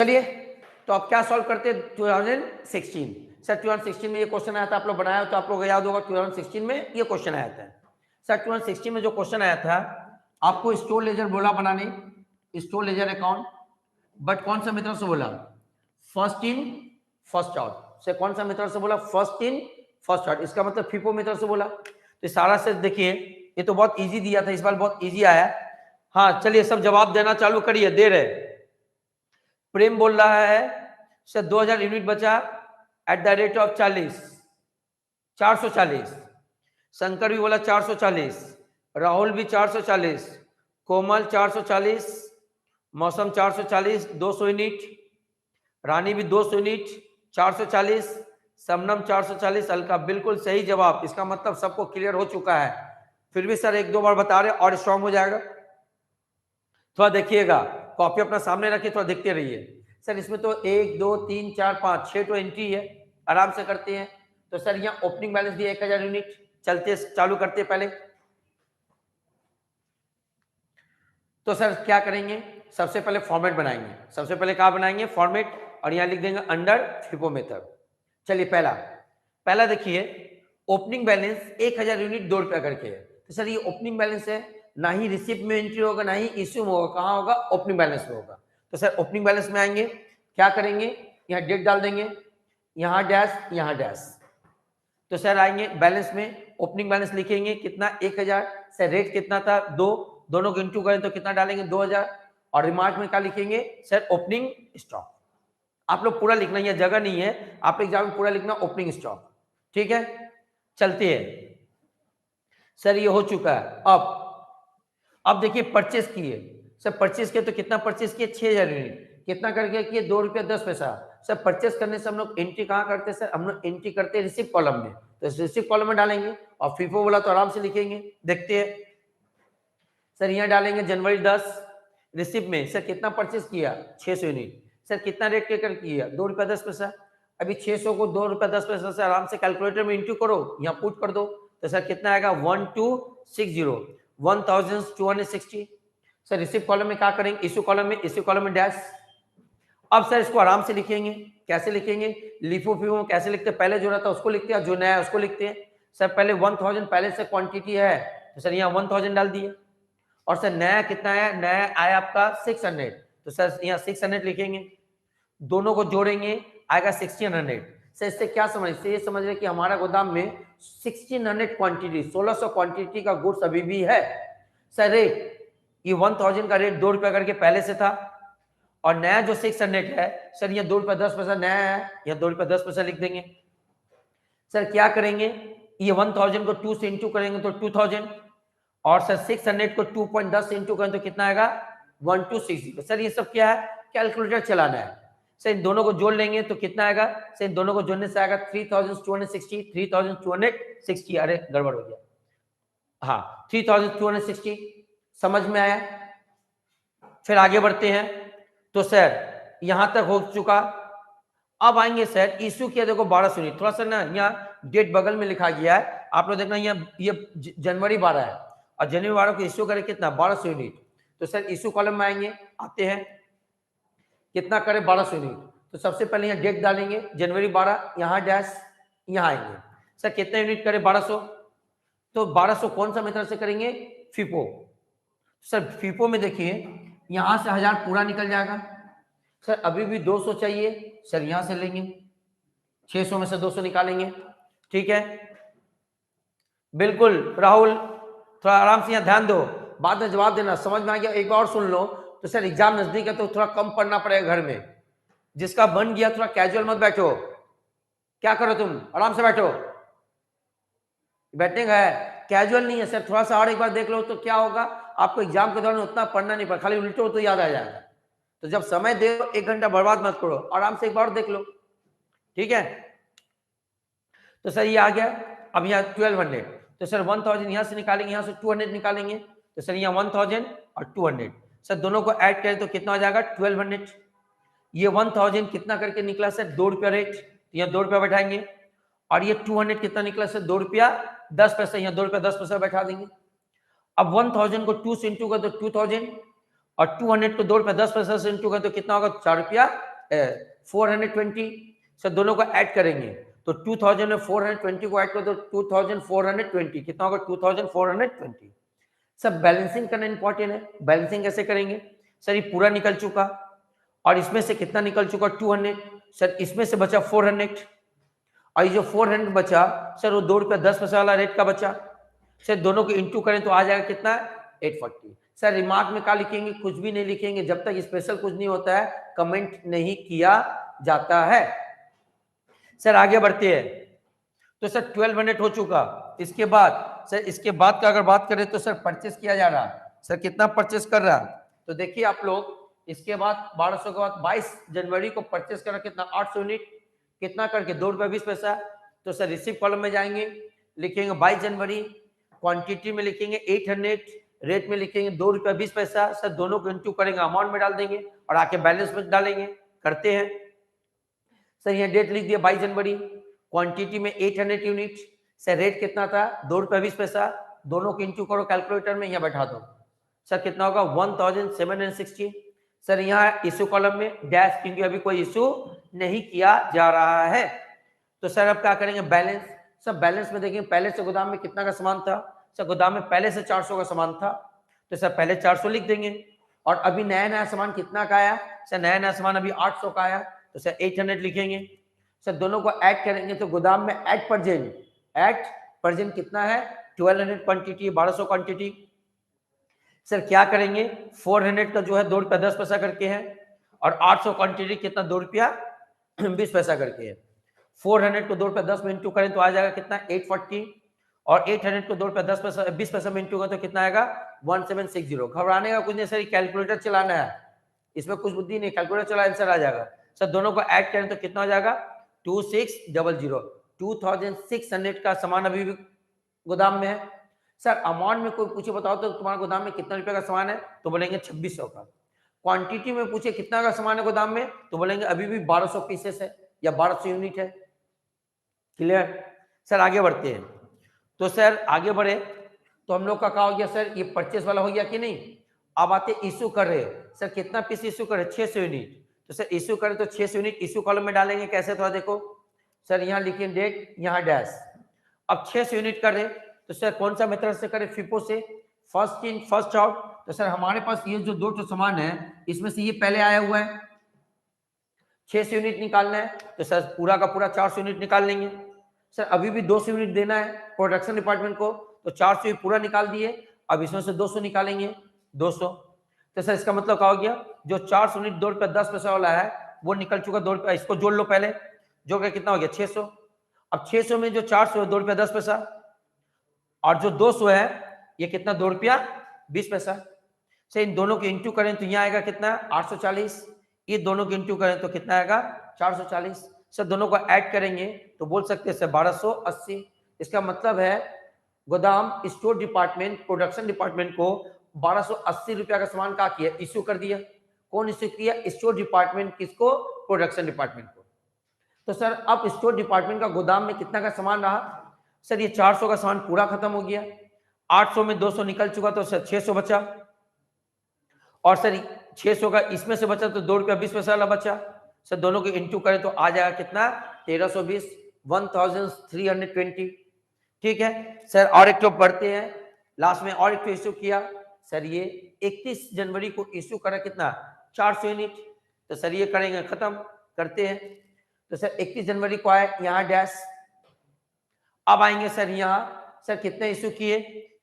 चलिए तो अब क्या सॉल्व करते हैं 2016। सर 2016 में ये क्वेश्चन आया था, आप लोग बनाया तो आप लोग याद होगा 2016 में ये क्वेश्चन आया था। सर 2016 में जो क्वेश्चन आया था, आपको स्टोर लेजर बोला बनाने, स्टोर लेजर अकाउंट, बट कौन सा मेथड से बोला? फर्स्ट इन फर्स्ट आउट से। कौन सा मेथड से बोला? First in first out. इसका मतलब फीफो मेथड से बोला। तो सारा से देखिए, ये तो बहुत इजी दिया था, इस बार बहुत इजी आया। हाँ चलिए सब जवाब देना चालू करिए, दे रहे। प्रेम बोल रहा है सर 2000 यूनिट बचा at the rate of 440। Shankar भी बोला 440, राहुल भी 440, कोमल 440, मौसम 440, 200 यूनिट, रानी भी 200 यूनिट, 440, समनम 440, अलका बिल्कुल सही जवाब। इसका मतलब सबको क्लियर हो चुका है। फिर भी सर एक दो बार बता रहे और स्ट्रांग हो जाएगा। थोड़ा देखिएगा, कॉपी अपना सामने रखिए, थोड़ा देखते रहिए। सर इसमें तो 1 2 3 4 5 6 तो एंट्री है, आराम से करते हैं। तो सर यहाँ ओपनिंग बैलेंस दिया 1000 यूनिट। चलते चालू करते पहले। तो सर क्या करेंगे, सबसे पहले फॉर्मेट बनाएंगे। सबसे पहले क्या बनाएंगे? फॉर्मेट, और यहाँ लिख देंगे अंडर फिफो मेथड। चलिए पहला देखिए, ओपनिंग बैलेंस 1000 यूनिट 2 रुपया करके है। तो सर ये ओपनिंग बैलेंस है, ना ही रिसिप्ट में एंट्री होगा ना ही इश्यू में होगा, कहाँ होगा? ओपनिंग बैलेंस में होगा। तो सर ओपनिंग बैलेंस में आएंगे, क्या करेंगे? यहाँ डेट डाल देंगे, यहाँ डैश, यहाँ डैश। तो सर आएंगे बैलेंस में, ओपनिंग बैलेंस लिखेंगे कितना? 1000। सर रेट कितना था? 2, दोनों को इंटू करें तो कितना डालेंगे? 2000। और रिमार्क में क्या लिखेंगे? Sir opening stock. आप लोग पूरा लिखना, यह जगह नहीं है, आप एग्जाम में पूरा लिखना ओपनिंग स्टॉक। ठीक है, चलते हैं। सर ये हो चुका है। अब देखिए परचेस किए। सर परचेस किए तो कितना परचेस किए? 6000 यूनिट। कितना करके किए? 2 रुपया 10 पैसा। सर परचेस करने से हम लोग एंट्री कहाँ करते हैं? सर हम लोग एंट्री करते हैं रिसिप्ट कॉलम में। तो रिसिप्ट कॉलम में डालेंगे, और फीफो बोला तो आराम से लिखेंगे। देखते हैं सर, यहाँ डालेंगे जनवरी 10, रिसिप्ट में सर कितना परचेस किया? 600 यूनिट। सर कितना रेट के कर किया? 2 रुपया 10 पैसा। अभी 600 को 2 रुपया 10 पैसा से आराम से कैलकुलेटर में इंटू करो, यहाँ पुट कर दो। तो सर कितना आएगा? 1260। सर रिसिप्ट कॉलम में क्या करेंगे? इश्यू कॉलम में, इश्यू कॉलम में डैश। अब सर इसको आराम से लिखेंगे। कैसे लिखेंगे? लिफो फीफो कैसे लिखते हैं? पहले जो रहता है उसको लिखते हैं, जो नया है उसको लिखते हैं। सर पहले 1000 पहले से क्वांटिटी है, तो सर यहाँ 1000 डाल दिए। और सर नया कितना है? नया आया आपका 600। तो सर यहाँ 600 लिखेंगे, दोनों को जोड़ेंगे आएगा 1600। सर इससे क्या समझ? ये समझ रहे कि हमारा गोदाम में 1600 क्वांटिटी, 1600 क्वांटिटी का गुड्स अभी भी है। सर रेट ये 1000 का रेट 2 रुपया करके पहले से था, और नया जो 600 है सर ये 2 रुपया 10 पैसा नया है, यह 2 रुपया 10 पैसा लिख देंगे। सर क्या करेंगे? ये 1000 को 2 से इंटू करेंगे तो 2000, और सर 600 को 2.10 से इंटू करें तो कितना आएगा? 1260। सर ये सब क्या है? कैलकुलेटर चलाना है। सर इन दोनों को जोड़ लेंगे तो कितना आएगा? सर इन दोनों को जोड़ने से आएगा 3260। 3260, अरे गड़बड़ हो गया, हाँ 3260। समझ में आया? फिर आगे बढ़ते हैं। तो सर यहां तक हो चुका। अब आएंगे सर इश्यू किया, देखो 1200 यूनिट। थोड़ा सा ना यहाँ डेट बगल में लिखा गया है, आप लोग देखना, यहाँ ये जनवरी 12 है, और जनवरी 12 को इश्यू करें कितना? 1200 यूनिट। तो सर इश्यू कॉलम में आएंगे, आते हैं कितना करें? 1200 यूनिट। तो सबसे पहले यहाँ डेट डालेंगे जनवरी 12, यहाँ डैश, यहाँ आएंगे। सर कितना यूनिट करें? 1200। तो 1200 कौन सा मेथड से करेंगे? फीफो। सर फीफो में देखिए यहां से 1000 पूरा निकल जाएगा। सर अभी भी 200 चाहिए, सर यहां से लेंगे, 600 में से 200 निकालेंगे। ठीक है, बिल्कुल राहुल, थोड़ा आराम से यहाँ ध्यान दो, बाद में जवाब देना। समझ में आ गया? एक बार और सुन लो। तो सर एग्जाम नजदीक है तो थोड़ा कम पढ़ना पड़ेगा घर में, जिसका बन गया थोड़ा कैजुअल मत बैठो। क्या करो तुम? आराम से बैठो, बैठने का है, कैजुअल नहीं है। सर थोड़ा सा और एक बार देख लो तो क्या होगा, आपको एग्जाम के दौरान उतना पढ़ना नहीं पड़ा, खाली उल्टो तो याद आ जाएगा। तो जब समय दे 1 घंटा बर्बाद मत करो, आराम से एक बार देख लो। ठीक है, तो सर ये आ गया। अब यहाँ 1200, तो सर 1000 यहाँ से निकालेंगे, यहाँ से 200 निकालेंगे। तो सर यहाँ 1000 और 200, सर दोनों को ऐड करें तो कितना हो जाएगा? 1200। ये 1000 कितना करके निकला सर? 2 रुपया रेट, तो यहाँ 2 रुपया बैठाएंगे। और ये 200 कितना निकला सर? 2 रुपया 10 पैसा, यहाँ 2 रुपया 10 पैसा बैठा देंगे। अब 1000 को 2 से इंटू कर तो 2000, और 200 को 2 रुपया 10 पैसा से इंटू कर तो कितना होगा? 4 रुपया 420, सर दोनों को ऐड करेंगे तो 2000 में 420 को ऐड कर दो 2420, कितना होगा 2420। सब बैलेंसिंग करना इंपॉर्टेंट है। बैलेंसिंग कैसे करेंगे सर, ये पूरा निकल चुका और इसमें से कितना निकल चुका 200, सर इसमें से बचा 400 और ये जो 400 बचा सर वो 2 रुपया 10 पैसा वाला रेट का बचा। सर दोनों को इंटू करें तो आ जाएगा कितना 840। सर रिमार्क में क्या लिखेंगे, कुछ भी नहीं लिखेंगे जब तक स्पेशल कुछ नहीं होता है, कमेंट नहीं किया जाता है। सर आगे बढ़ते हैं तो सर 1200 हो चुका। इसके बाद सर इसके बाद का अगर बात करें तो सर परचेस किया जा रहा, सर कितना परचेस कर रहा, तो देखिए आप लोग इसके बाद 1200 के बाद 22 जनवरी को परचेस करा कितना 800 यूनिट, कितना करके 2 रुपया 20 पैसा। तो सर रिसीव कॉलम में जाएंगे, लिखेंगे 22 जनवरी, क्वांटिटी में लिखेंगे 800, रेट में लिखेंगे 2 रुपया 20 पैसा। सर दोनों को इंटू करेंगे, अमाउंट में डाल देंगे और आके बैलेंस में डालेंगे। करते हैं सर, यहाँ डेट लिख दिया 22 जनवरी, क्वांटिटी में 800 यूनिट, सर रेट कितना था 2 रुपया 20 पैसा, दोनों को इंटू करो कैलकुलेटर में, यहाँ बैठा दो। सर कितना होगा 1760। सर यहाँ इशू कॉलम में डैश, क्योंकि अभी कोई इशू नहीं किया जा रहा है। तो सर अब क्या करेंगे बैलेंस। सर बैलेंस में देखेंगे पहले से गोदाम में कितना का सामान था, सर गोदाम में पहले से 400 का सामान था, तो सर पहले 400 लिख देंगे। और अभी नया नया सामान कितना का आया, सर नया नया सामान अभी 800 का आया, तो सर 800 लिखेंगे। सर दोनों को ऐड करेंगे तो गोदाम में एट प्रेजेंट कितना है 1200 क्वांटिटी, 1200 क्वांटिटी। सर क्या करेंगे 400 का जो है 2 रुपया 10 पैसा करके है और 800 क्वांटिटी कितना 2 रुपया 20 पैसा करके है। 400 को 2 रुपया 10 में इंटू करें तो आ जाएगा कितना 840 और 800 को 2 रुपया 10 पैसा 20 पैसा में इंटू करें तो कितना आएगा 1760। घबराने का कुछ नहीं सर, कैलकुलेटर चलाना है, इसमें कुछ बुद्धि नहीं, कैलकुलेटर चला आंसर आ जाएगा। सर दोनों को ऐड करें तो कितना हो जाएगा 2600। 2600 का सामान अभी भी गोदाम में है। सर अमाउंट में कोई पूछे बताओ तो तुम्हारे गोदाम में कितना रुपए का सामान है, तो बोलेंगे 2600 का। क्वांटिटी में पूछे कितना का सामान है गोदाम में, तो बोलेंगे अभी भी 1200 पीसेस है या 1200 यूनिट है। क्लियर। सर आगे बढ़ते हैं तो सर आगे बढ़े तो हम लोग का क्या हो गया सर, ये परचेस वाला हो गया कि नहीं। अब आते इशू कर रहे हैं, सर कितना पीस इशू करे 600 यूनिट, तो सर इशू करें तो 600 यूनिट इशू कॉलम में डालेंगे। कैसे थोड़ा देखो सर, यहाँ लिखिए डेट, यहाँ डैश। अब 600 यूनिट कर रहे तो सर कौन सा मेथड से करें, फिपो से, फर्स्ट इन फर्स्ट आउट। तो सर हमारे पास ये जो 2 सामान है इसमें से ये पहले आया हुआ है, 600 यूनिट निकालना है, तो सर पूरा का पूरा 400 यूनिट निकाल लेंगे। सर अभी भी 200 यूनिट देना है प्रोडक्शन डिपार्टमेंट को, तो 400 पूरा निकाल दिए, अब इसमें से 200 निकालेंगे 200। तो सर इसका मतलब क्या हो गया, जो 400 यूनिट 2 रुपया 10 पैसा वाला है वो निकल चुका 2 रुपया, इसको जोड़ लो पहले, जो कि कितना हो गया 600। अब 600 में जो 400 है 2 रुपया 10 पैसा और जो 200 है ये कितना 2 रुपया 20 पैसा। से इन दोनों के इंटू करें तो यहाँ आएगा कितना 840, ये दोनों के इंटू करें तो कितना आएगा 440। सर दोनों को ऐड करेंगे तो बोल सकते हैं सर 1280। इसका मतलब है गोदाम स्टोर डिपार्टमेंट प्रोडक्शन डिपार्टमेंट को 1280 रुपया का सामान का किया इश्यू कर दिया। कौन इश्यू किया, स्टोर डिपार्टमेंट। किसको, प्रोडक्शन डिपार्टमेंट को। तो सर अब स्टोर डिपार्टमेंट का गोदाम में कितना का सामान रहा, सर ये 400 का सामान पूरा खत्म हो गया, 800 में 200 निकल चुका तो सर 600 बचा, और सर 600 का इसमें से बचा तो 2 रुपया 20 पैसा वाला बचा। सर दोनों के इंटू करें तो आ जाएगा कितना 1320, 1320। ठीक है सर, और एक तो पढ़ते हैं लास्ट में, और एक तो इश्यू किया सर ये 31 जनवरी को इश्यू करा कितना 400 यूनिट, तो सर ये करेंगे खत्म। करते हैं तो सर 31 जनवरी को आए यहाँ डैश। अब आएंगे सर यहाँ, सर कितने इश्यू किए,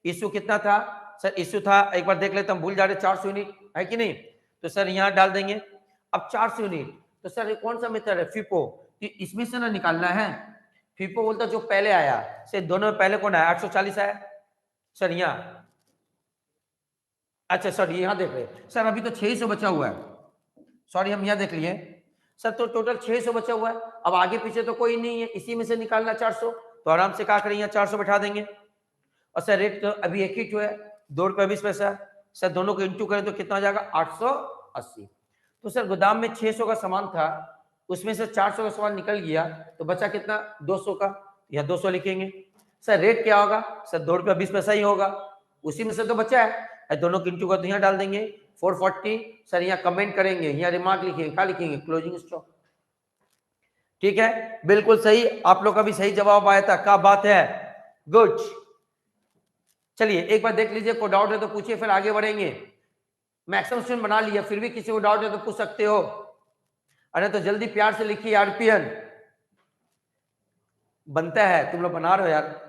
इश्यू कितना था सर, इश्यू था एक बार देख लेते हम, भूल जा रहे 400 यूनिट है कि नहीं, तो सर यहाँ डाल देंगे। अब 400 यूनिट तो सर कौन सा मेथड है, फिपो, कि इसमें से ना निकालना है। फिपो बोलता जो पहले आया, सर दोनों में पहले कौन आया 840 आया सर यहाँ। अच्छा सर यहाँ देख रहे सर, अभी तो 600 बचा हुआ है, सॉरी हम यहाँ देख लिए सर, तो टोटल 600 बचा हुआ है। अब आगे पीछे तो कोई नहीं है, इसी में से निकालना 400, तो आराम से क्या करेंगे 400 बैठा देंगे। और सर रेट तो अभी एक ही जो है 2 रुपया 20 पैसा, सर दोनों को इंटू करें तो कितना हो जाएगा 880। तो सर गोदाम में 600 का सामान था, उसमें से 400 का सामान निकल गया, तो बचा कितना 200 का, या 200 लिखेंगे। सर रेट क्या होगा, सर 2 रुपया 20 पैसा ही होगा, उसी में से तो बचा है, दोनों को इंटू कर तो यहाँ डाल देंगे 440। सर यहाँ कमेंट करेंगे, यहाँ रिमार्क लिखेंगे, क्या लिखेंगे? Closing stock. ठीक है, बिल्कुल सही, आप लोग का भी सही जवाब आया था, क्या बात है, गुड। चलिए एक बार देख लीजिए, कोई डाउट है तो पूछिए, फिर आगे बढ़ेंगे। मैक्सिमम स्टूडेंट बना लिया, फिर भी किसी को डाउट है तो पूछ सकते हो, अरे तो जल्दी प्यार से लिखिए आरपीएन। बनता है, तुम लोग बना रहे हो यार।